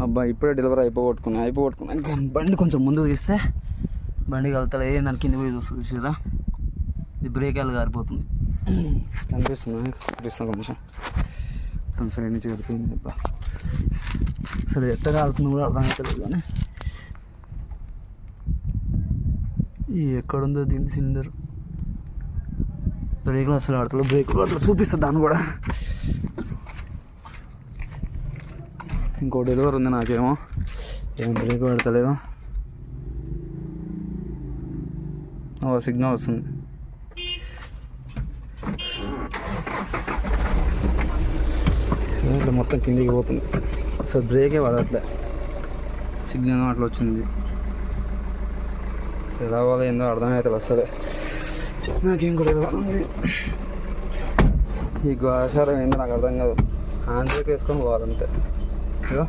అబ్బా ఇప్పుడే డెలివరీ అయిపోగొట్టుకున్నా బండి కొంచెం ముందుకు తీస్తే బండి కలుతాడు దాని కింద పోయి చూసారా ఇది బ్రేక్ వెళ్ళి గారిపోతుంది కనిపిస్తుంది కొంచెం మొత్తం సైడ్ నుంచి కలిపోయింది అబ్బా అసలు ఎట్ట కాలుతుంది కూడా అర్థం అవుతుంది కానీ ఎక్కడుందో దీన్ని సిందర్ బ్రేక్లు అసలు ఆడతాడు బ్రేక్లు అట్లా చూపిస్తుంది దాన్ని కూడా ఇంకో డెలివరీ ఉంది నాకేమో ఏం బ్రేక్ పడతలేదు సిగ్నల్ వస్తుంది ఇట్లా మొత్తం కిందికి పోతుంది అసలు బ్రేకే పడట్లే సిగ్నల్ అట్లా వచ్చింది ఎలా పోవాలి ఏందో అర్థమవుతుంది అసలే నాకేం కూడా ఉంది ఈ గోచారం ఏందో నాకు అర్థం కాదు ఆంధ్రకి వేసుకొని పోవాలంతే ఇదో